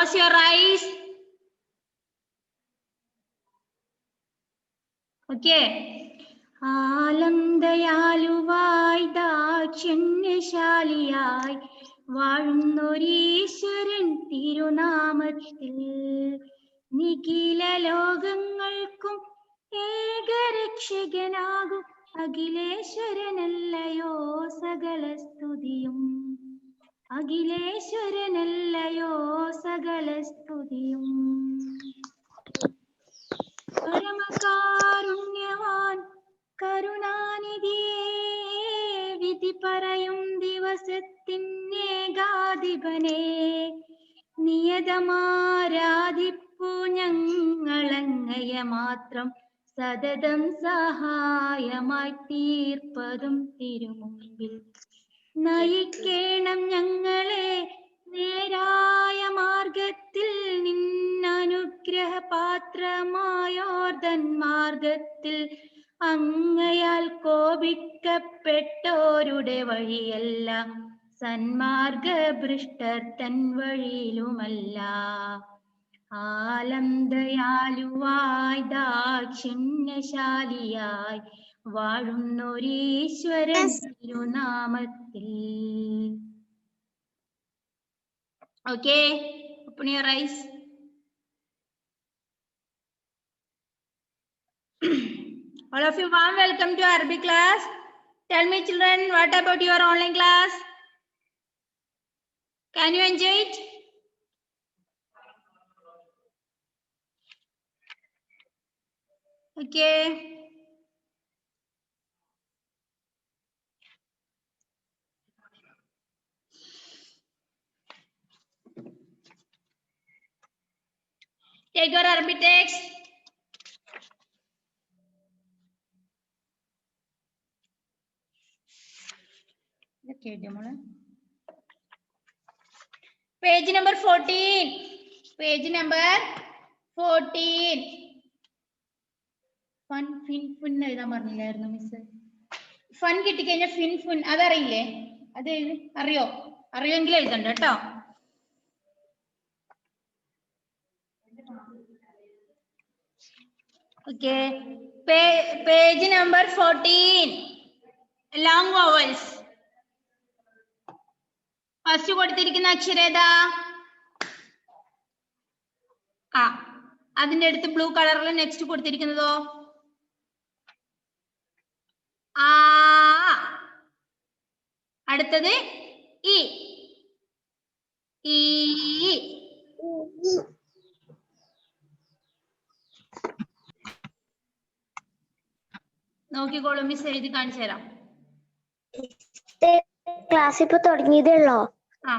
Close your eyes. Okay. ആലം ദയാലുവായി ദാക്ഷിണ്യശാലിയായി വാഴുന്നൊരീശ്വരൻ തിരുനാമത്തിൽ നിഖില ലോകങ്ങൾക്കും ഏകരക്ഷകനാകും അഖിലേശ്വരനല്ലയോ സകല സ്തുതിയും. അഖിലേശ്വരനല്ലയോ സകല സ്തുതിയും. പരമകാരുണ്യവാൻ കരുണാനിധിയേ വിധി പറയും ദിവസത്തിനേകാധിപനെ നിയതമാരാധിപ്പു ഞങ്ങളങ്ങയെ മാത്രം സതതം സഹായമായി തീർപ്പതും തിരുമുമ്പിൽ. നയിക്കേണം ഞങ്ങളെ നേരായ മാർഗത്തിൽ നിന്നനുഗ്രഹ പാത്രമായോർദൻ മാർഗത്തിൽ. അങ്ങയാൽ കോപിക്കപ്പെട്ടോരുടെ വഴിയല്ല സന്മാർഗ ഭ്രഷ്ടർ തൻ വഴിയിലുമല്ല. ആലം ദയാലുവായി ദാക്ഷിണ്യശാലിയായി വാഴുന്നൊരീശ്വരൻ തിരുനാമത്തിൽ. Okay, open your eyes. All of you, warm welcome to Arabic class. Tell me children, what about your online class? Can you enjoy it? Okay. Take your Arabic text. Page number 14. Page number 14. Fun, fin, fun എഴുതാൻ പറഞ്ഞില്ലായിരുന്നു miss. Fun കിട്ടിക്കഴിഞ്ഞാൽ fin ഫുൻ അതറിയില്ലേ? അത് അറിയോ? അറിയുമെങ്കിൽ എഴുതണ്ട കേട്ടോ. Okay. Page number 14. Long vowels. First കൊടുത്തിരിക്കുന്ന അക്ഷരം ഏതാ? ആ. അതിന്റെ അടുത്ത് ബ്ലൂ കളറിൽ നെക്സ്റ്റ് കൊടുത്തിരിക്കുന്നതോ? ആ. അടുത്തത് ഇ. ഈ. നോക്കിക്കോളൂ, മിസ് എഴുതി കാണിച്ചു തരാം. ക്ലാസ് ഇപ്പൊ തുടങ്ങിയതേ ഉള്ളോ? ആ.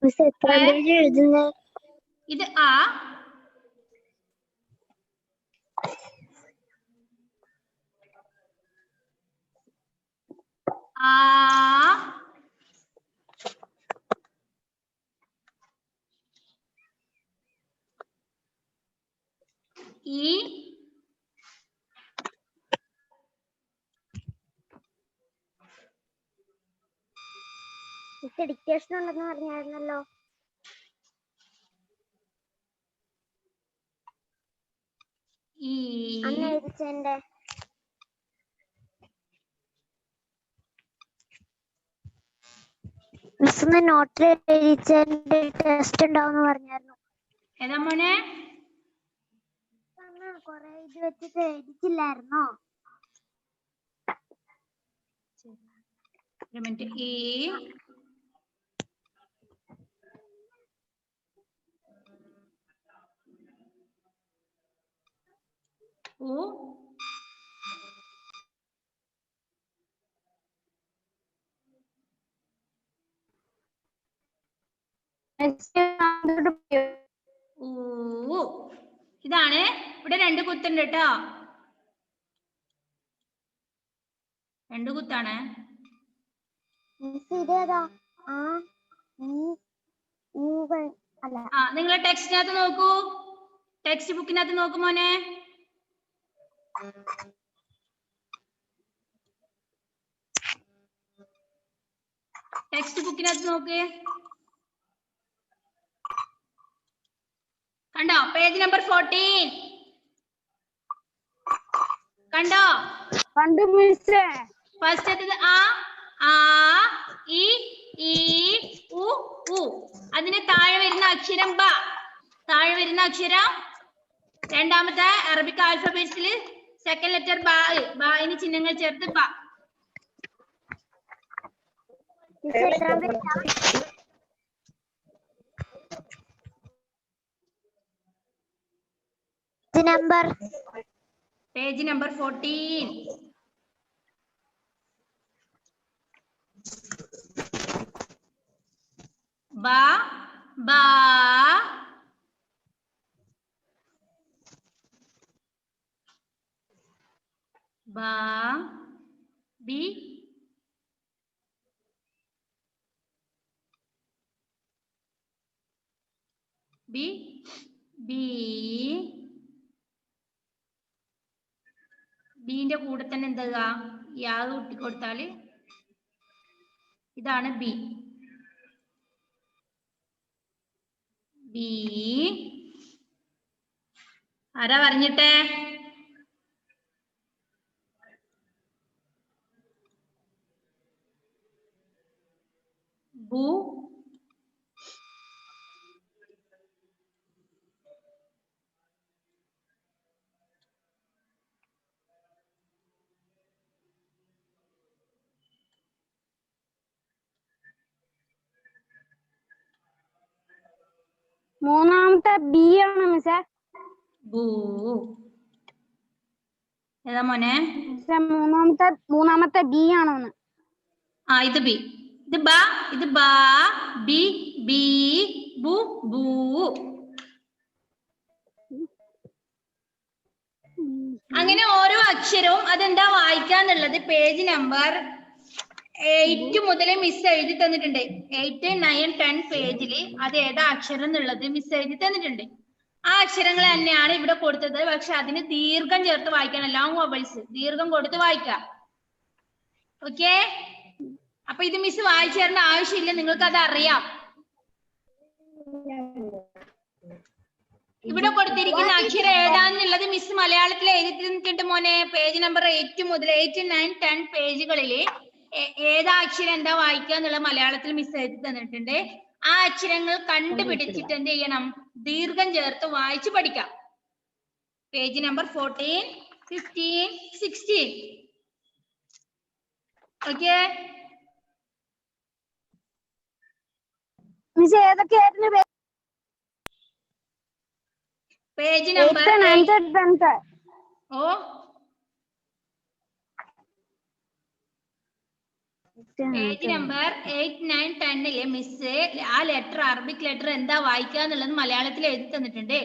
മിസ് എത്ര പേജ് എഴുതുന്നത്? ഇത് ആ. ആ. ഈ. ഡിക്റ്റേഷൻ ഉണ്ടെന്ന് പറഞ്ഞായിരുന്നല്ലോ. അന്ന് എഴുതിച്ചെന്റെ മിസ് നോട്ടിൽ എഴുതിച്ചെന്റെ ടെസ്റ്റ് ഉണ്ടാവും പറഞ്ഞായിരുന്നു. ഏതാ മോനെ? കൊറേ ഇത് വെച്ചിട്ട് എഴുതിച്ചില്ലായിരുന്നോ? ഒരു മിനിറ്റ്. ഈ. ഓ. ഇതാണ്. ഇവിടെ രണ്ട് കുത്തുണ്ട് കേട്ടോ. രണ്ട് കുത്താണ്. നിങ്ങളെ ടെക്സ്റ്റിനകത്ത് നോക്കൂ. ടെക്സ്റ്റ് ബുക്കിനകത്ത് നോക്കൂ മോനെ. ടെക്സ്റ്റ് ബുക്കിനകത്ത് നോക്ക്. കണ്ടോ? പേജ് നമ്പർ 14 കണ്ടോ? കണ്ടു മിസ്സേ. ഫസ്റ്റ് ആ ഇ ഈ ഉ ഉ. അതിന് താഴെ വരുന്ന അക്ഷരം ബ. താഴെ വരുന്ന അക്ഷരം രണ്ടാമത്തെ അറബിക് ആൽഫബറ്റ്സിൽ സെക്കൻഡ് ലെറ്റർ ബ. ബായിന് ചിഹ്നങ്ങൾ ചേർത്ത് ബ. Page number 14. ബ ബ ബ ബി ബി ബി ബിന്റെ കൂടെ തന്നെ എന്താ യാത് കൂട്ടിക്കൊടുത്താല് ഇതാണ് ബി. ബി ആരാ പറഞ്ഞിട്ടെ? ബു മൂന്നാമത്തെ ബി ആണ് മിസ്സേ. ബു ഏതാ മോനെ? മൂന്നാമത്തെ ബി ആണോന്ന്? ഇത് ബി. ഇത് ബ. ഇത് ബ ബി ബി ബു ബു. അങ്ങനെ ഓരോ അക്ഷരവും അതെന്താ വായിക്കാന്നുള്ളത് പേജ് നമ്പർ 8 മുതൽ മിസ് എഴുതി തന്നിട്ടുണ്ട്. 8, 9, 10 പേജിൽ അത് ഏതാ അക്ഷരം എന്നുള്ളത് മിസ് എഴുതി തന്നിട്ടുണ്ട്. ആ അക്ഷരങ്ങൾ തന്നെയാണ് ഇവിടെ കൊടുത്തത്. പക്ഷെ അതിന് ദീർഘം ചേർത്ത് വായിക്കണം. ലോങ് വൊവൽസ് ദീർഘം കൊടുത്ത് വായിക്കാം. ഓക്കെ? അപ്പൊ ഇത് മിസ് വായിച്ചു തരേണ്ട ആവശ്യമില്ല, നിങ്ങൾക്ക് അത് അറിയാം. ഇവിടെ കൊടുത്തിരിക്കുന്ന അക്ഷരം ഏതാന്നുള്ളത് മിസ് മലയാളത്തിൽ എഴുതി തന്നിട്ടുണ്ട് മോനെ. പേജ് നമ്പർ 8 മുതൽ 8, 9, 10 പേജുകളിൽ ഏതാ അക്ഷരം എന്താ വായിക്കുക എന്നുള്ള മലയാളത്തിൽ മിസ് എഴുതി തന്നിട്ടുണ്ട്. ആ അക്ഷരങ്ങൾ കണ്ടുപിടിച്ചിട്ട് എന്ത് ചെയ്യണം? ദീർഘം ചേർത്ത് വായിച്ചു പഠിക്കാം. Page number 14, 15, 16. ഓക്കെ? മിസ് ഏതൊക്കെയായിരുന്നു? പേജ് നമ്പർ 8, ഓ പേജ് നമ്പർ 8, 9, 10 മിസ് ആ ലെറ്റർ അറബിക് ലെറ്റർ എന്താ വായിക്കുക എന്നുള്ളത് മലയാളത്തിൽ എഴുതി തന്നിട്ടുണ്ട്.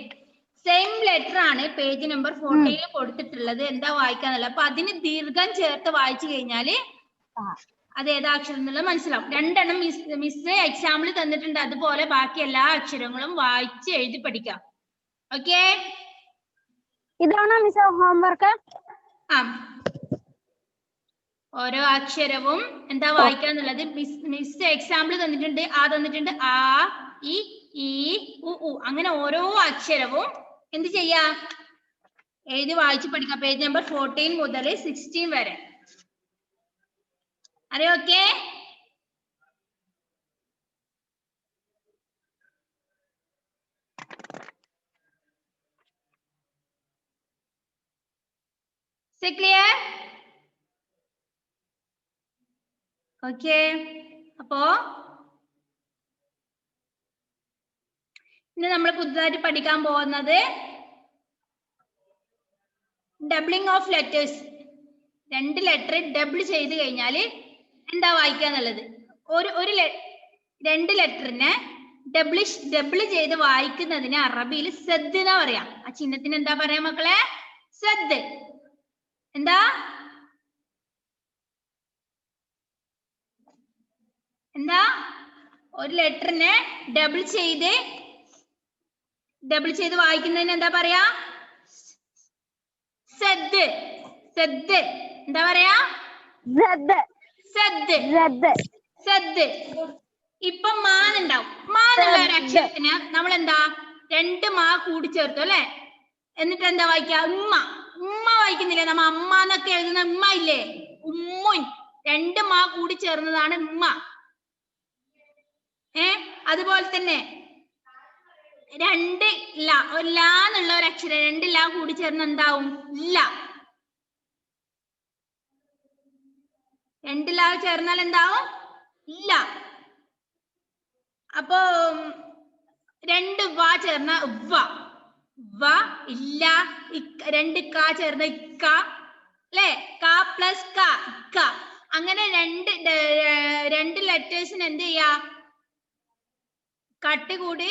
സെയിം ലെറ്റർ ആണ് പേജ് നമ്പർ 14 കൊടുത്തിട്ടുള്ളത്. എന്താ വായിക്കാന്നുള്ളത്. അപ്പൊ അതിന് ദീർഘം ചേർത്ത് വായിച്ചു കഴിഞ്ഞാല് അത് ഏതാ അക്ഷരം എന്നുള്ളത് മനസ്സിലാവും. 2 എണ്ണം മിസ് എക്സാമ്പിൾ തന്നിട്ടുണ്ട്. അതുപോലെ ബാക്കി എല്ലാ അക്ഷരങ്ങളും വായിച്ച് എഴുതി പഠിക്കാം. ഓക്കെ? ഇതാണോ മിസ് ഹോംവർക്ക്? ഓരോ അക്ഷരവും എന്താ വായിക്കാന്നുള്ളത് മിസ് എക്സാമ്പിൾ തന്നിട്ടുണ്ട്. തന്നിട്ടുണ്ട് ആ ഇ ഈ ഉ ഉ. അങ്ങനെ ഓരോ അക്ഷരവും എന്ത് ചെയ്യാ? എഴുതി വായിച്ച് പഠിക്കാം. പേജ് നമ്പർ 14 മുതൽ 16 വരെ. അറിയോ? ഓക്കെ? ക്ലിയർ? ഓക്കെ. അപ്പോ ഇന്ന് നമ്മൾ പുതുതായിട്ട് പഠിക്കാൻ പോകുന്നത് doubling of letters. 2 letter double ചെയ്ത് കഴിഞ്ഞാൽ എന്താ വായിക്കാന്നുള്ളത്. 2 ലെറ്ററിനെ ഡബിൾ ചെയ്ത് വായിക്കുന്നതിന് അറബിയിൽ സദ് എന്നാ പറയാ. ആ ചിഹ്നത്തിന് എന്താ പറയാ മക്കളെ? സദ്. എന്താ? ഒരു ലെറ്ററിനെ ഡബിൾ ചെയ്ത് വായിക്കുന്നതിന് എന്താ പറയാ? സദ്. സദ് എന്താ പറയാ? സദ്. സദ്. ഇപ്പൊ മാന്നുണ്ടാവും. മാന്നുള്ള ഒരു അക്ഷരത്തിന് നമ്മൾ എന്താ 2 മാ കൂടി ചേർത്തു അല്ലെ. എന്നിട്ട് എന്താ വായിക്കുക? ഉമ്മ. ഉമ്മ വായിക്കുന്നില്ലേ? നമ്മ അമ്മ എന്നൊക്കെ എഴുതുന്ന ഉമ്മ ഇല്ലേ? ഉമ്മുൻ. 2 മാ കൂടി ചേർന്നതാണ് ഉമ്മ. അതുപോലെ തന്നെ 2 ല, ഒരു ലാ എന്നുള്ള ഒരു അക്ഷരം 2 ലാ കൂടി ചേർന്ന് എന്താവും? ല. 2 ലാ ചേർന്നാൽ എന്താവും? ഇല്ല. അപ്പോ 2 വ ചേർന്ന വ. വ ഇല്ല. 2 ക ചേർന്ന ഇക്ക അല്ലെ. ക പ്ലസ് ക ഇക്ക. അങ്ങനെ 2 ലെറ്റേഴ്സിന് എന്ത് ചെയ്യാ? കട്ട് കൂടി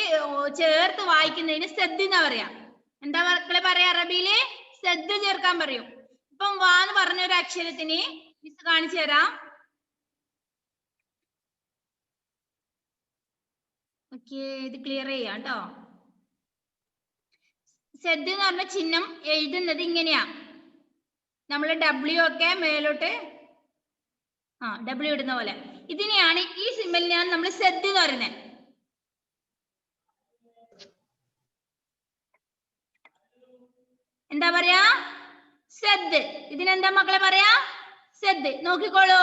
ചേർത്ത് വായിക്കുന്നതിന് സദ് എന്നാ പറയാ. എന്താ മക്കളെ പറയാ? അറബിയില് സദ് ചേർക്കാൻ പറയും. ഇപ്പം വാ എന്ന് പറഞ്ഞ ഒരു അക്ഷരത്തിന് മിസ് കാണിച്ചു തരാം. ഓക്കെ, ഇത് ക്ലിയർ ചെയ്യാം കേട്ടോ. സദ് എന്ന് പറഞ്ഞ ചിഹ്നം എഴുതുന്നത് ഇങ്ങനെയാ. നമ്മൾ ഡബ്ല്യു ഒക്കെ മേലോട്ട് ഡബ്ല്യു ഇടുന്ന പോലെ. ഇതിനെയാണ്, ഈ സിമ്പലിനെയാണ് നമ്മൾ സദ് എന്ന് പറയുന്നത്. എന്താ പറയാ? സദ്. ഇതിനെന്താ മക്കളെ പറയാ? സദ്. നോക്കിക്കോളൂ.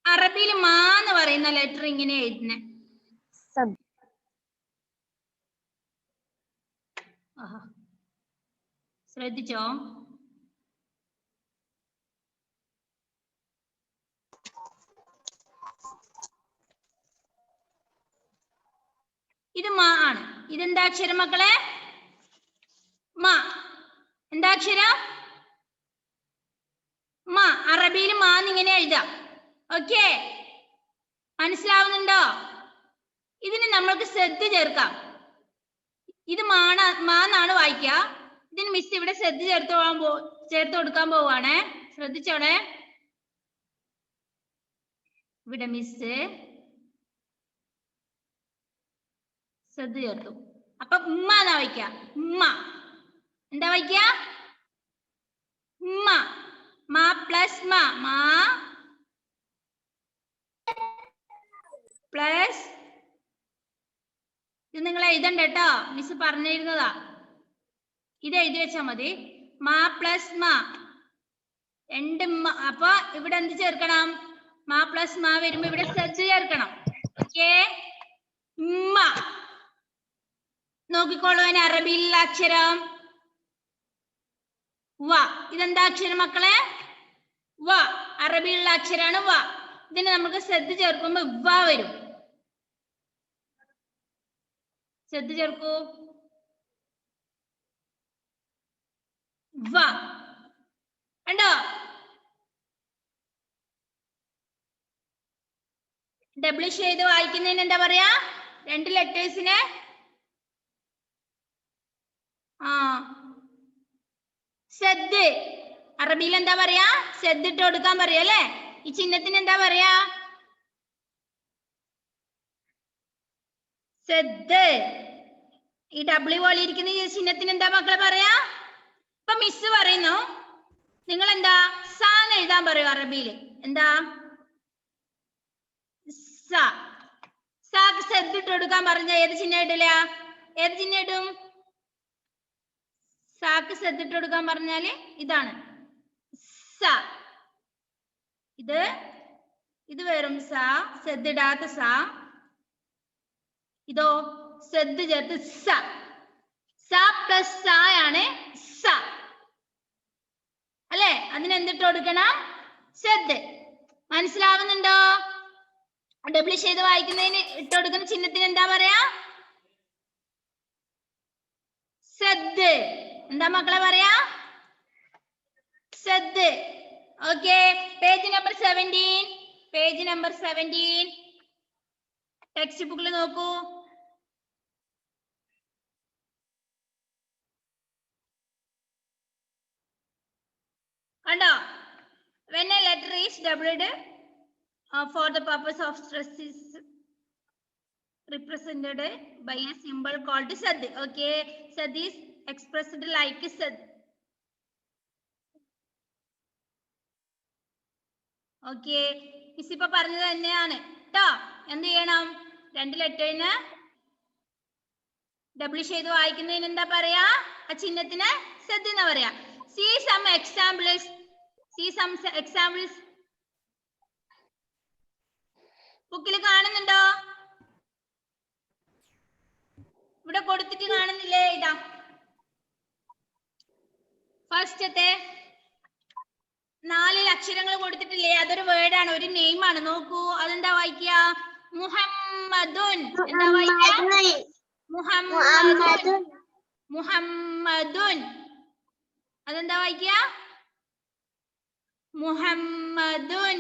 അറബിയിൽ മാ എന്ന് പറയുന്ന ലെറ്റർ ഇങ്ങനെ എഴുതുന്നേ. ശ്രദ്ധിച്ചോ? ഇത് മാ ആണ്. ഇതെന്താ അക്ഷരം മക്കളെ? മാ. എന്താ അക്ഷരം? മാ. അറബിയിൽ മാ എന്നിങ്ങനെ എഴുതാം. ഓക്കെ, മനസ്സിലാവുന്നുണ്ടോ? ഇതിന് നമ്മൾക്ക് സദ് ചേർക്കാം. ഇത് മാന്നാണ് വായിക്കുക. ഇതിന് മിസ് ഇവിടെ സദ് ചേർത്ത് കൊടുക്കാൻ പോവാണേ. ശ്രദ്ധിച്ചോണേ. ഇവിടെ മിസ് സദ് ചേർത്തു. അപ്പൊ ഉമ്മ എന്നാ വായിക്കുക. ഉമ്മ. എന്താ വായിക്കുക? ഉമ്മ. മാ പ്ലസ് മാ. മാ പ്ലസ്, ഇത് നിങ്ങൾ എഴുതണ്ട കേട്ടോ, മിസ് പറഞ്ഞിരുന്നതാ. ഇത് എഴുതി വെച്ചാ മതി. മാ പ്ലസ് മാ. 2 അപ്പൊ ഇവിടെ എന്ത് ചേർക്കണം? മാ പ്ലസ് മാ വരുമ്പോ ഇവിടെ സദ് ചേർക്കണം. ഓക്കേ. ഉമ്മ. നോക്കിക്കോളൂ, അതിന് അറബിയിലുള്ള അക്ഷരം വ. ഇതെന്താ അക്ഷരം മക്കളെ? വ. അറബിയിലുള്ള അക്ഷരാണ് വ. ഇതിന് നമുക്ക് സദ് ചേർക്കുമ്പോ വ വരും. സദ് ചേർക്കൂ. വ. കണ്ടോ? ഡബ്ലിഷ് ചെയ്ത് വായിക്കുന്നതിന് എന്താ പറയാ? 2 ലെറ്റേഴ്സിന് സദ്. അറബിയിൽ എന്താ പറയാ? സദ് ഇട്ട് കൊടുക്കാൻ പറയാ അല്ലെ. ഈ ചിഹ്നത്തിന് എന്താ പറയാ? സദ്. ഈ ഡബ്ല്യു പോലെ ഇരിക്കുന്ന ഈ ചിഹ്നത്തിന് എന്താ മക്കളെ പറയാ? ഇപ്പൊ മിസ് പറയുന്നു, നിങ്ങൾ എന്താ സാന്ന് എഴുതാൻ പറയൂ അറബിയില്. എന്താ? സാക്ക് സദ് ഇട്ട് കൊടുക്കാൻ പറഞ്ഞ ഏത് ചിഹ്നം ഇടില്ല? ഏത് ചിഹ്നം ഇടും? സാക്ക് സദ് ഇട്ട് കൊടുക്കാൻ പറഞ്ഞാല് ഇതാണ് സ. ഇത് വെറും സ. സദ് ഇടാത്ത സ. ഇതോ സദ് ചേർത്ത് സ. സ പ്ലസ് സ ആണ് സ അല്ലെ. അതിനെന്തിട്ട് കൊടുക്കണം? സദ്. മനസ്സിലാവുന്നുണ്ടോ? ഡബ്ലിഷ് ചെയ്ത് വായിക്കുന്നതിന് ഇട്ട് കൊടുക്കുന്ന ചിഹ്നത്തിന് എന്താ പറയാ? സദ്. എന്താ മക്കളെ പറയാ? സദ്. Okay, page number 17. Page number 17 text ബുക്കിൽ നോക്കൂ. കണ്ടോ? when a letter is doubled for the purpose of stress is represented by a symbol called sad. Okay, sad is expressed like sad. Okay, miss ഇപ്പൊ പറഞ്ഞത് തന്നെയാണ് ട്ടോ. എന്ത് ചെയ്യണം? 2 ലെറ്ററിന് double ചെയ്ത് വായിക്കുന്നതിന് എന്താ പറയാ? ആ ചിഹ്നത്തിന് സെഡ് എന്ന് പറയാ. See some examples. ബുക്കിൽ കാണുന്നുണ്ടോ? ഇവിടെ കൊടുത്തിട്ട് കാണുന്നില്ലേ? ഇതാ ഫസ്റ്റത്തെ 4 അക്ഷരങ്ങൾ കൊടുത്തിട്ടില്ലേ? അതൊരു വേർഡ് ആണ്, ഒരു നെയിം ആണ്. നോക്കൂ, അതെന്താ വായിക്കുക? മുഹമ്മദുൻ. എന്താ വായിക്കുക? മുഹമ്മദുൻ. അതെന്താ വായിക്കുക? മുഹമ്മദുൻ.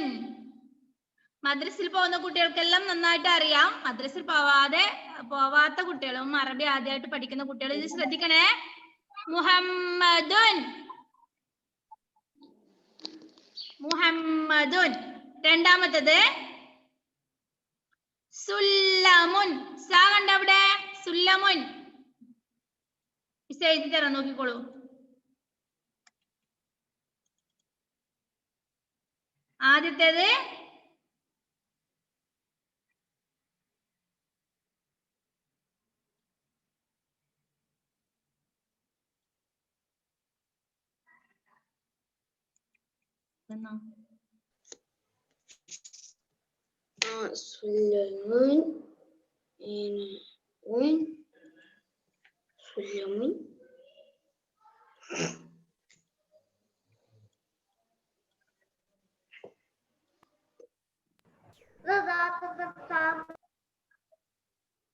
മദ്രസിൽ പോകുന്ന കുട്ടികൾക്കെല്ലാം നന്നായിട്ട് അറിയാം. മദ്രസിൽ പോവാത്ത കുട്ടികളും അറബി ആദ്യമായിട്ട് പഠിക്കുന്ന കുട്ടികളും ഇത് ശ്രദ്ധിക്കണേ. മുഹമ്മദുൻ. മുഹമ്മദുൻ. രണ്ടാമത്തത് സുല്ലമുൻ. സാ കണ്ട അവിടെ? സുല്ലമുൻ. മിസ് എഴുതി തരാം, നോക്കിക്കോളൂ. ആദ്യത്തേത് സുല്ലമുൻ.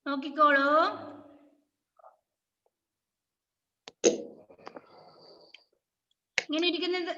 നോക്കിക്കോളൂ. ഇങ്ങനെ ഇരിക്കുന്നത്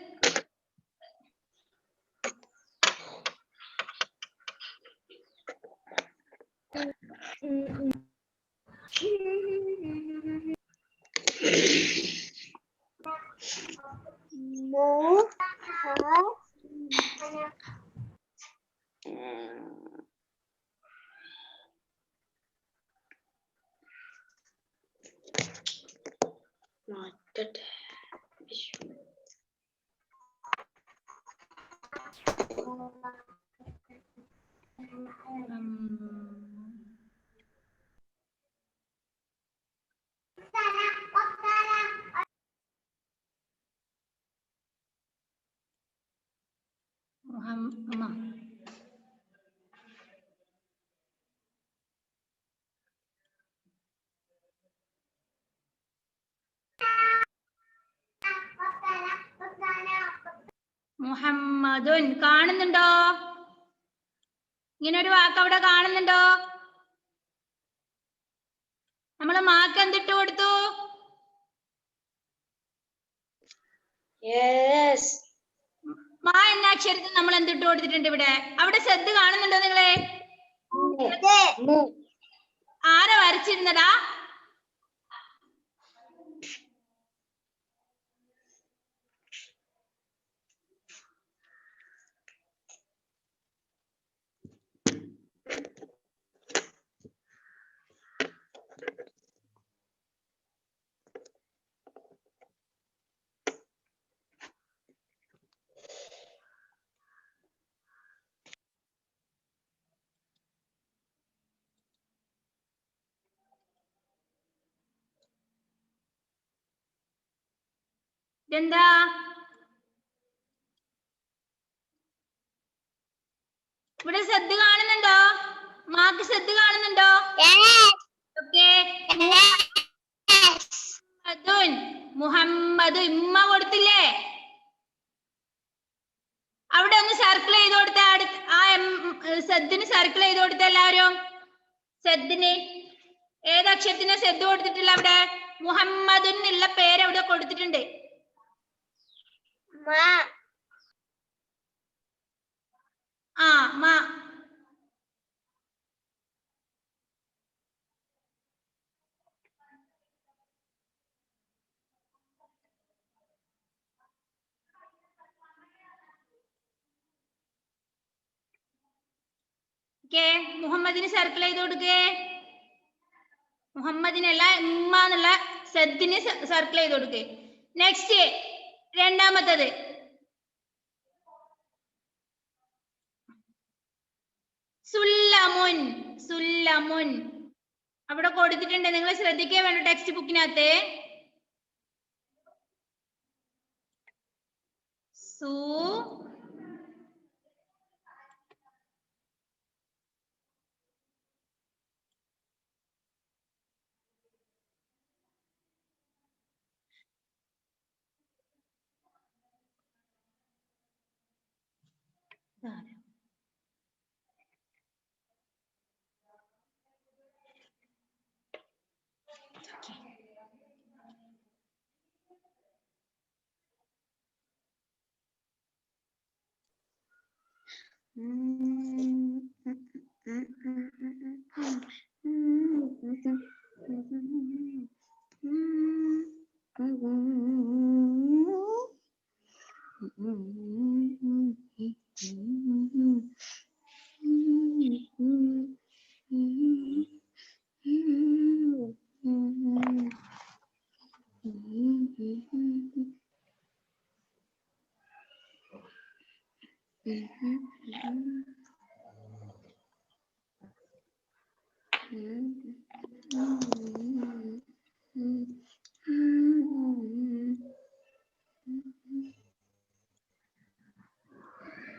മുഹമ്മദുൻ. കാണുന്നുണ്ടോ? ഇങ്ങനെ ഒരു വാക്ക് അവിടെ കാണുന്നുണ്ടോ? നമ്മൾ മാർക്ക് എന്തിട്ട് കൊടുത്തു? മാ എന്ന അക്ഷരത്തിൽ നമ്മൾ എന്തിട്ട് കൊടുത്തിട്ടുണ്ട് ഇവിടെ? അവിടെ ശ്രദ്ധ കാണുന്നുണ്ടോ നിങ്ങളെ? ആരാ വരച്ചിരുന്നടാ? ഇതെന്താ? ഇവിടെ ശ്രദ്ധ കാണുന്നുണ്ടോ? മാർക്ക് ശ്രദ്ധ കാണുന്നുണ്ടോ? ഓക്കേ. മുഹമ്മദ്. ഇമ്മ കൊടുത്തില്ലേ? അവിടെ ഒന്ന് സർക്കിൾ ചെയ്ത് കൊടുത്ത. ആ സെദ്ദിന് സർക്കിൾ ചെയ്ത് കൊടുത്ത എല്ലാവരും. സെദ്ദിന് ഏതക്ഷരത്തിന് സെദ് കൊടുത്തിട്ടില്ല? അവിടെ മുഹമ്മദ് എന്നുള്ള പേര് അവിടെ കൊടുത്തിട്ടുണ്ട്. ആ മാ. മുഹമ്മദിന് സർക്കിൾ ചെയ്ത് കൊടുക്കേ. മുഹമ്മദിനല്ല, ഉമ്മ എന്നുള്ള സെദ്ദിന് സർക്കിൾ ചെയ്ത് കൊടുക്കേ. നെക്സ്റ്റ് രണ്ടാമത്തത് സുല്ലമുൻ. സുല്ലമുൻ അവിടെ കൊടുത്തിട്ടുണ്ട്, നിങ്ങൾ ശ്രദ്ധിക്കുക വേണ്ട ടെക്സ്റ്റ് ബുക്കിനകത്ത്. സു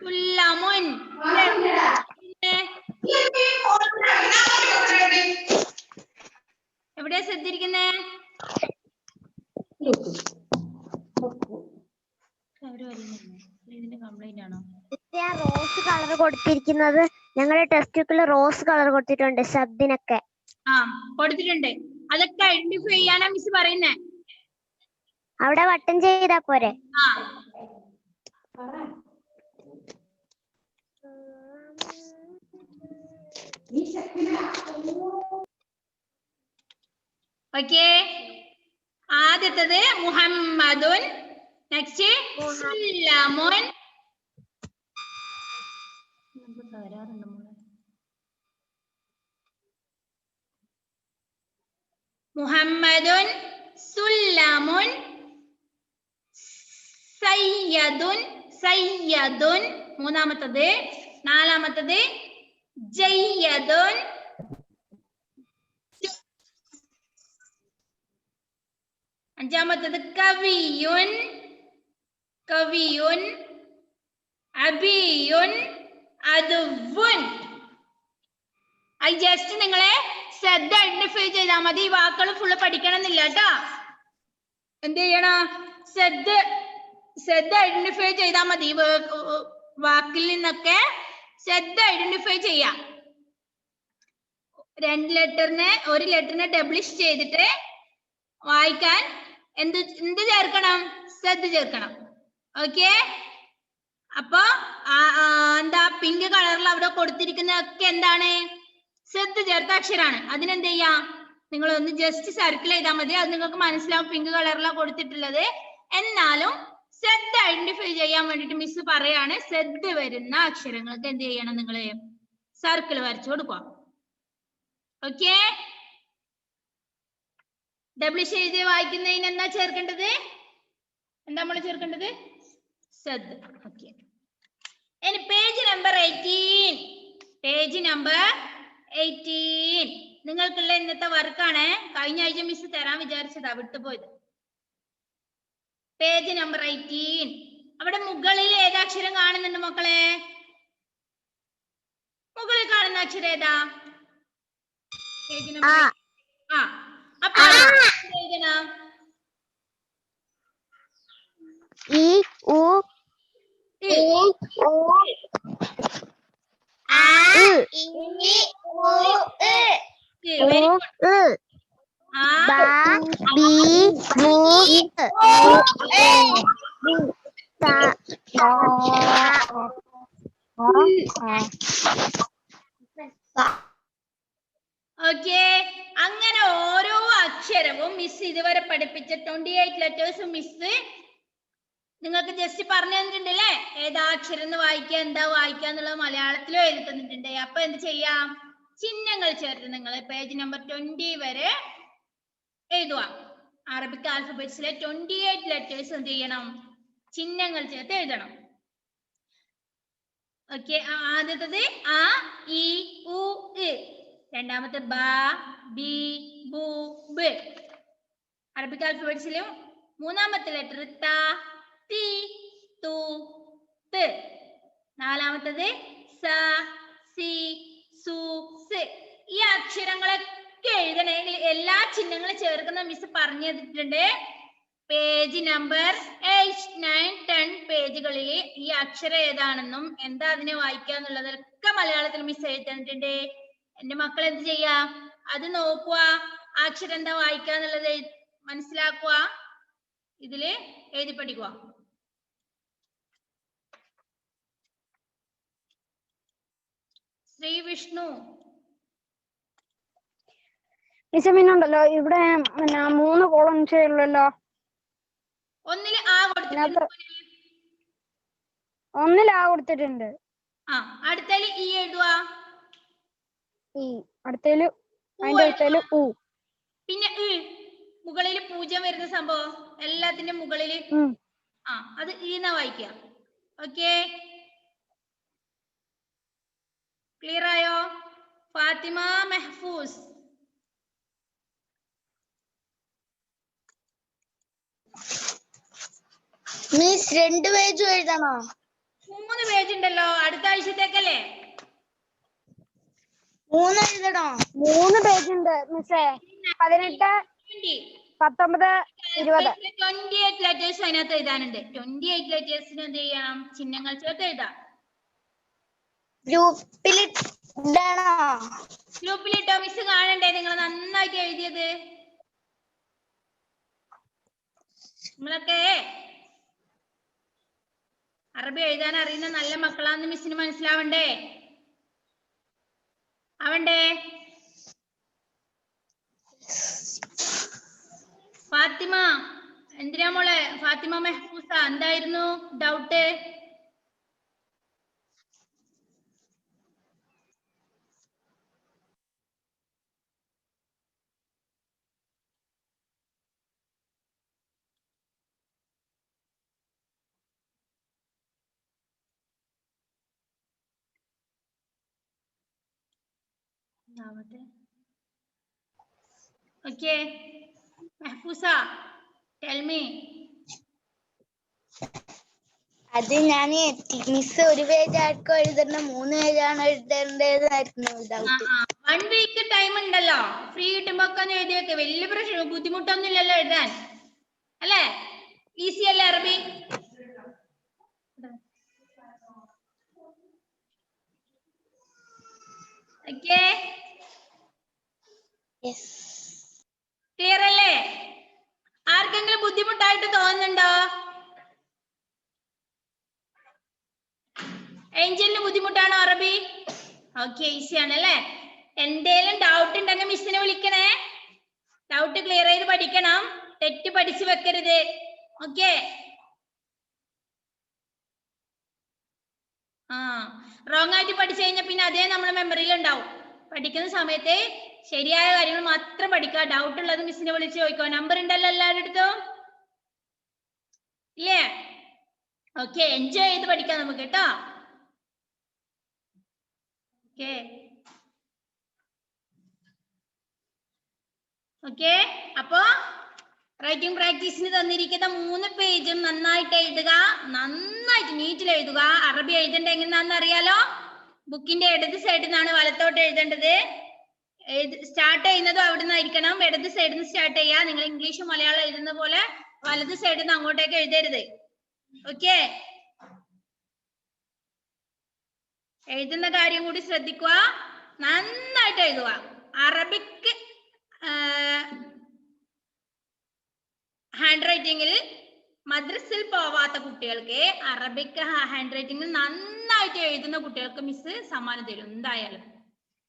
സുല്ലമുൻ. എവിടെയാ ശ്രദ്ധിച്ചിരിക്കുന്നേ? ഇതിന്റെ കംപ്ലൈന്റ് ആണോ? റോസ് കളർ കൊടുത്തിരിക്കുന്നത് ഞങ്ങളുടെ ടെക്സ്റ്റ് ബുക്കിൽ റോസ് കളർ കൊടുത്തിട്ടുണ്ട് ശബ്ദിനൊക്കെ. ആ കൊടുത്തിട്ടുണ്ട്. അതൊക്കെ ഐഡന്റിഫൈ ചെയ്യാനാ മിസ് പറയുന്നേ. അവിടെ വട്ടം ചെയ്താ പോരെ? ആ ഓക്കേ. ആദ്യത്തത് മുഹമ്മദുൻ. നെക്സ്റ്റ് സുല്ലമുൻ. മുഹമ്മദുൻ, സുല്ലമുൻ, സയ്യദുൻ. സയ്യദുൻ മൂന്നാമത്തത്. നാലാമത്തത് ജയ്യദുൻ. അഞ്ചാമത്തത് കവിയുൻ. കവിയുൻ, അബിയുൻ, അദുവുൻ. അത് ജസ്റ്റ് നിങ്ങളെ ശ്രദ്ധ ഐഡന്റിഫൈ ചെയ്താൽ മതി. ഈ വാക്കുകൾ ഫുള്ള് പഠിക്കണം എന്നില്ല കേട്ടോ. എന്ത് ചെയ്യണം? ശ്രദ്ധ ഐഡന്റിഫൈ ചെയ്താൽ മതി. വാക്കിൽ നിന്നൊക്കെ ശ്രദ്ധ ഐഡന്റിഫൈ ചെയ്യാം. ഒരു ലെറ്ററിനെ ഡബിളിഷ് ചെയ്തിട്ട് വായിക്കാൻ എന്ത് ചേർക്കണം? ശ്രദ്ധ ചേർക്കണം. ഓക്കെ. അപ്പൊ എന്താ പിങ്ക് കളറിൽ അവിടെ കൊടുത്തിരിക്കുന്നതൊക്കെ എന്താണ്? ശ്രദ്ധ ചേർത്ത അക്ഷരാണ്. അതിനെന്ത് ചെയ്യാം? നിങ്ങൾ ഒന്ന് ജസ്റ്റ് സർക്കിൾ ചെയ്താൽ മതി. അത് നിങ്ങൾക്ക് മനസ്സിലാവും പിങ്ക് കളറിലാണ് കൊടുത്തിട്ടുള്ളത്. എന്നാലും ശ്രദ്ധ ഐഡന്റിഫൈ ചെയ്യാൻ വേണ്ടിട്ട് മിസ് പറയാണ്, ശ്രദ്ധ വരുന്ന അക്ഷരങ്ങൾക്ക് എന്ത് ചെയ്യണം? നിങ്ങള് സർക്കിൾ വരച്ചു കൊടുക്കുക. ഓക്കെ. ഡബിളിഷ് ചെയ്ത് വായിക്കുന്നതിന് എന്താ ചേർക്കേണ്ടത്? എന്താ നമ്മൾ ചേർക്കേണ്ടത്? ശ്രദ്ധ. ഓക്കെ. ഇനി പേജ് നമ്പർ 18. പേജ് നമ്പർ 18 നിങ്ങൾക്കുള്ള ഇന്നത്തെ വർക്കാണ്. കഴിഞ്ഞ ആഴ്ച മിസ് തരാൻ വിചാരിച്ചതാ, വിട്ടുപോയത്. Page number 18. അവിടെ മുകളിൽ ഏതാക്ഷരം കാണുന്നുണ്ട് മക്കളെ? മുകളിൽ കാണുന്ന അക്ഷരം ഏതാ? പേജ് നമ്പർ അപ്പൊ എഴുതണം. ഈ ഉ ഓക്കെ. അങ്ങനെ ഓരോ അക്ഷരവും മിസ് ഇതുവരെ പഠിപ്പിച്ച 28 ലെറ്റേഴ്സ് മിസ് നിങ്ങൾക്ക് ജസ്റ്റ് പറഞ്ഞു തന്നിട്ടുണ്ടല്ലേ. ഏതാ അക്ഷരം എന്ന് വായിക്കുക, എന്താ വായിക്കുക എന്നുള്ളത് മലയാളത്തിലും എഴുതി തന്നിട്ടുണ്ട്. അപ്പൊ എന്ത് ചെയ്യാം? ചിഹ്നങ്ങൾ ചേർത്ത് നിങ്ങൾ പേജ് നമ്പർ 20 വരെ എഴുതുക. അറബിക് ആൽഫബറ്റ്സിലെ 28 ലെറ്റേഴ്സ് എന്ത് ചെയ്യണം? ചിഹ്നങ്ങൾ ചേർത്ത് എഴുതണം. ഓക്കെ. ആദ്യത്തത് അ, ഇ, ഉ, രണ്ടാമത്തെ ബ, ബി, ബു, ബ്. അറബിക് ആൽഫബറ്റ്സിലും മൂന്നാമത്തെ ലെറ്റർ ത, തി, തു, ത്. നാലാമത്തത് സ, സി, സു, സ്. ഈ അക്ഷരങ്ങളൊക്കെ എഴുതണമെങ്കിൽ എല്ലാ ചിഹ്നങ്ങളും ചേർക്കുന്ന മിസ് പറഞ്ഞു തന്നിട്ടുണ്ട്. പേജ് നമ്പർ 8, 9, 10 പേജുകളിൽ ഈ അക്ഷരം ഏതാണെന്നും എന്താ അതിനെ വായിക്കാന്നുള്ളതൊക്കെ മലയാളത്തിൽ മിസ് എഴുതിട്ടുണ്ട്. എന്റെ മക്കൾ എന്ത് ചെയ്യാ? അത് നോക്കുക, ആ അക്ഷരം എന്താ വായിക്കാന്നുള്ളത് മനസ്സിലാക്കുക, ഇതില് എഴുതി പഠിക്കുക. ശ്രീ വിഷ്ണു. മിസ് പിന്നുണ്ടല്ലോ ഇവിടെ 3 കോളംസ് ഉള്ളല്ലോ. ഒന്നില് ആ കൊടുത്തിട്ടുണ്ട്. ഒന്നിൽ ആ കൊടുത്തിട്ടുണ്ട്. ആ അടുത്തതില് ഈ എഴുതുക. ഈ അടുത്തതില് അതിന്റെ അടുത്തതില് ഉ. പിന്നെ മുകളിൽ 0 വരുന്ന സംഭവം എല്ലാത്തിന്റെ മുകളില് അത് ഈന്നാ വായിക്കുക. ഓക്കെ, ക്ലിയർ ആയോ? ഫാത്തിമ മെഹഫൂസ്. മിസ് 2 പേജും എഴുതണോ? 3 പേജ് ഉണ്ടല്ലോ, അടുത്ത ആഴ്ചത്തേക്കല്ലേ? 3 എഴുതണോ? 3 പേജ് ഉണ്ട് മിസ്സേ. 18, 19, 20. 28 ലെറ്റേഴ്സ് അതിനകത്ത് എഴുതാനുണ്ട്. 28 ലെറ്റേഴ്സിന് എന്ത് ചെയ്യണം? ചിഹ്നങ്ങൾ ചേർത്ത് എഴുതാം. ഗ്രൂപ്പിലിട്ടോ? മിസ് കാണണ്ടേ നിങ്ങൾ നന്നായിട്ട് എഴുതിയത്? നിങ്ങളൊക്കെ അറബി എഴുതാൻ അറിയുന്ന നല്ല മക്കളാന്ന് മിസ്സിന് മനസ്സിലാവണ്ടേ? ആവണ്ടേ? ഫാത്തിമ, എന്തിനാ മോളെ? ഫാത്തിമ മെഹഫൂസ, എന്തായിരുന്നു doubt? Okay, Mahfusa, tell me. അത് ഞാൻ മിസ് 1 പേജ് ആർക്കോ എഴുതണ്ട 3 പേജാണ് എഴുതേണ്ടതായിരുന്നു ഡൗട്ട്. 1 വീക്ക് ടൈം ഉണ്ടല്ലോ, ഫ്രീ കിട്ടുമ്പോ ഒക്കെ ഒന്ന് എഴുതി വെക്ക്. വലിയ പ്രശ്നം ബുദ്ധിമുട്ടൊന്നും ഇല്ലല്ലോ എഴുതാൻ, അല്ലേ? ഈസി അല്ലേ അറബി? ഓക്കെ, ക്ലിയർ അല്ലേ? ആർക്കെങ്കിലും ബുദ്ധിമുട്ടായിട്ട് തോന്നുന്നുണ്ടോ? ഏഞ്ചലിന് ബുദ്ധിമുട്ടാണോ അറബി? ഓക്കെ, ഈസി ആണല്ലേ? എന്തേലും ഡൗട്ട് ഉണ്ടെങ്കിൽ മിസ്സിനെ വിളിക്കണേ. ഡൗട്ട് ക്ലിയർ ചെയ്ത് പഠിക്കണം, തെറ്റ് പഠിച്ചു വെക്കരുത്. ഓക്കെ, റോങ് ആയിട്ട് പഠിച്ചു കഴിഞ്ഞാൽ പിന്നെ അതേ നമ്മുടെ മെമ്മറിയിൽ ഉണ്ടാവും. പഠിക്കുന്ന സമയത്ത് ശരിയായ കാര്യങ്ങൾ മാത്രം പഠിക്കുക. ഡൗട്ട് ഉള്ളത് മിസ്സിനെ വിളിച്ച് ചോദിക്കോ. നമ്പർ ഉണ്ടല്ലോ എല്ലാവരുടെ അടുത്തും, ഇല്ലേ? ഓക്കെ, എൻജോയ് ചെയ്ത് പഠിക്കാം നമുക്ക് കേട്ടോ. ഓക്കെ ഓക്കെ, അപ്പോ റൈറ്റിംഗ് പ്രാക്ടീസിന് തന്നിരിക്കുന്ന 3 പേജും നന്നായിട്ട് എഴുതുക, നന്നായിട്ട് നീറ്റിൽ എഴുതുക. അറബി എഴുതേണ്ട എങ്ങനെയാണെന്ന് അറിയാലോ? ബുക്കിന്റെ ഇടത് സൈഡിൽ നിന്നാണ് വലത്തോട്ട് എഴുതേണ്ടത്. സ്റ്റാർട്ട് ചെയ്യുന്നതും അവിടെ നിന്നായിരിക്കണം. ഇടത് സൈഡിൽ നിന്ന് സ്റ്റാർട്ട് ചെയ്യുക. നിങ്ങൾ ഇംഗ്ലീഷ് മലയാളം എഴുതുന്ന പോലെ വലത് സൈഡിൽ നിന്ന് അങ്ങോട്ടേക്ക് എഴുതരുത്. ഓക്കെ, എഴുതുന്ന കാര്യം കൂടി ശ്രദ്ധിക്കുക, നന്നായിട്ട് എഴുതുക. അറബിക് ഹാൻഡ് റൈറ്റിംഗിൽ മദ്രസിൽ പോവാത്ത കുട്ടികൾക്ക് അറബിക് ഹാൻഡ് റൈറ്റിംഗിൽ നന്നായിട്ട് എഴുതുന്ന കുട്ടികൾക്ക് മിസ് സമ്മാനം തരും. എന്തായാലും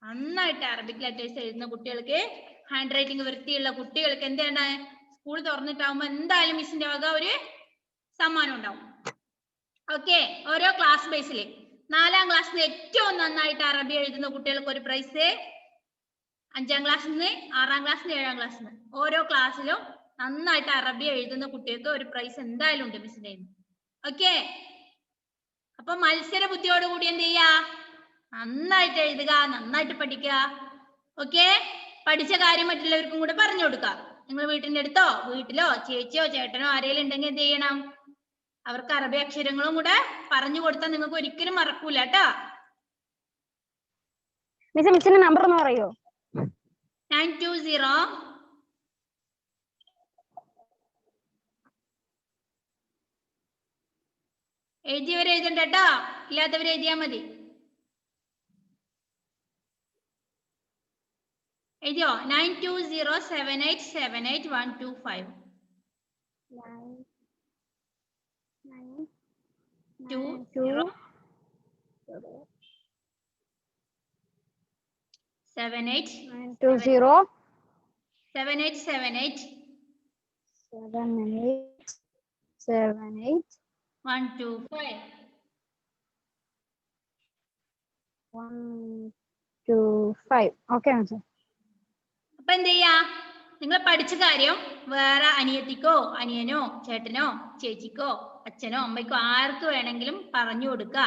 നന്നായിട്ട് അറബിക് ലെറ്റേഴ്സ് എഴുതുന്ന കുട്ടികൾക്ക്, ഹാൻഡ് റൈറ്റിംഗ് വൃത്തിയുള്ള കുട്ടികൾക്ക് എന്താണ്, സ്കൂൾ തുറന്നിട്ടാവുമ്പോ എന്തായാലും മിസ്സിന്റെ വക ഒരു സമ്മാനം ഉണ്ടാവും. ഓക്കെ, ഓരോ ക്ലാസ് ബേസിൽ 4ാം ക്ലാസ്സിൽ ഏറ്റവും നന്നായിട്ട് അറബി എഴുതുന്ന കുട്ടികൾക്ക് ഒരു പ്രൈസ്, 5ാം ക്ലാസ്സിൽ നിന്ന് 6ാം ക്ലാസ്സിൽ നിന്ന് 7ാം ക്ലാസ്സിൽ നിന്ന് ഓരോ ക്ലാസ്സിലും നന്നായിട്ട് അറബി എഴുതുന്ന കുട്ടികൾക്ക് ഒരു പ്രൈസ് എന്തായാലും ഉണ്ട് മിസ്സിന്റെ. ഓക്കെ, അപ്പൊ മത്സര ബുദ്ധിയോട് കൂടി എന്ത് ചെയ്യാ? നന്നായിട്ട് എഴുതുക, നന്നായിട്ട് പഠിക്കുക. ഓക്കെ? പഠിച്ച കാര്യം മറ്റുള്ളവർക്കും കൂടെ പറഞ്ഞു കൊടുക്കാം. നിങ്ങൾ വീട്ടിന്റെ അടുത്തോ വീട്ടിലോ ചേച്ചിയോ ചേട്ടനോ ആരെങ്കിലും ഉണ്ടെങ്കിൽ എന്ത് ചെയ്യണം? അവർക്ക് അറബി അക്ഷരങ്ങളും കൂടെ പറഞ്ഞു കൊടുത്താൽ നിങ്ങൾക്ക് ഒരിക്കലും മറക്കൂല കേട്ടോ. മിസ്സിന്റെ നമ്പർ ഒന്ന് പറയോ? 920 എഴുതിയവരെ എഴുതണ്ട കേട്ടോ, ഇല്ലാത്തവരെ എഴുതിയാ മതി. എഴുതിയോ? 9207878125 ഓക്കെ മിസ്സേ. അപ്പൊ എന്ത് ചെയ്യാ? നിങ്ങൾ പഠിച്ച കാര്യം വേറെ അനിയത്തിക്കോ അനിയനോ ചേട്ടനോ ചേച്ചിക്കോ അച്ഛനോ അമ്മയ്ക്കോ ആർക്ക് വേണമെങ്കിലും പറഞ്ഞു കൊടുക്ക.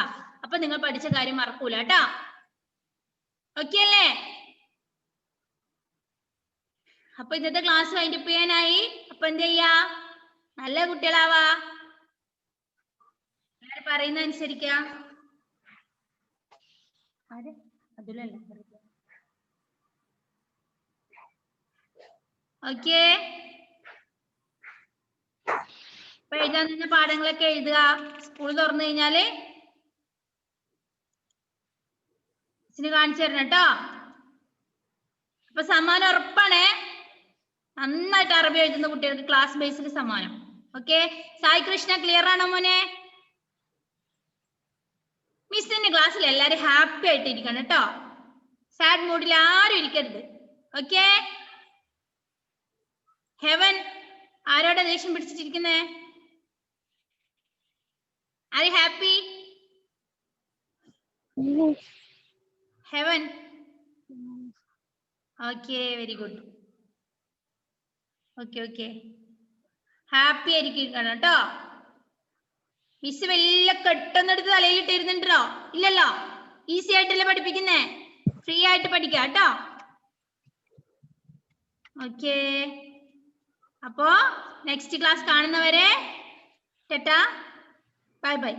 അപ്പൊ നിങ്ങൾ പഠിച്ച കാര്യം മറക്കൂല കേട്ടാ. ഓക്കെ അല്ലേ? അപ്പൊ ഇന്നത്തെ ക്ലാസ് വൈൻഡപ്പ് ചെയ്യാനായി. അപ്പൊ എന്ത് ചെയ്യാ? നല്ല കുട്ടികളാവാ, പറയുന്ന അനുസരിക്ക. ഓക്കെ? അപ്പൊ എഴുതാൻ നിന്ന പാഠങ്ങളൊക്കെ എഴുതുക. സ്കൂൾ തുറന്നു കഴിഞ്ഞാല് കാണിച്ചു തരണം കേട്ടോ. അപ്പൊ സമ്മാനം ഉറപ്പാണേ. നന്നായിട്ട് അറബി എഴുതുന്ന കുട്ടികൾക്ക് ക്ലാസ് ബേസിൽ സമ്മാനം. ഓക്കെ? സായി കൃഷ്ണ ക്ലിയർ ആണോ മോനെ? മിസ്സിന്റെ ക്ലാസ്സിൽ എല്ലാരും ഹാപ്പി ആയിട്ട് ഇരിക്കണം കേട്ടോ. സാഡ് മൂഡിൽ ആരും ഇരിക്കരുത്. ഓക്കെ? ഹെവൻ ആരോടാ ദേഷ്യം പിടിച്ചിട്ടിരിക്കുന്നേ? Are you happy? Heaven okay, very good. Okay happy ആയിരിക്കണം കേട്ടോ. മിസ് വല്ല കെട്ടെന്നെടുത്ത് തലയിലിട്ടിരുന്നുണ്ടോ? ഇല്ലല്ലോ. ഈസി ആയിട്ടല്ലേ പഠിപ്പിക്കുന്നേ. ഫ്രീ ആയിട്ട് പഠിക്കാം കേട്ടോ. ഓക്കെ, അപ്പോ നെക്സ്റ്റ് ക്ലാസ് കാണുന്നവരെ ടാറ്റാ, ബൈ ബൈ.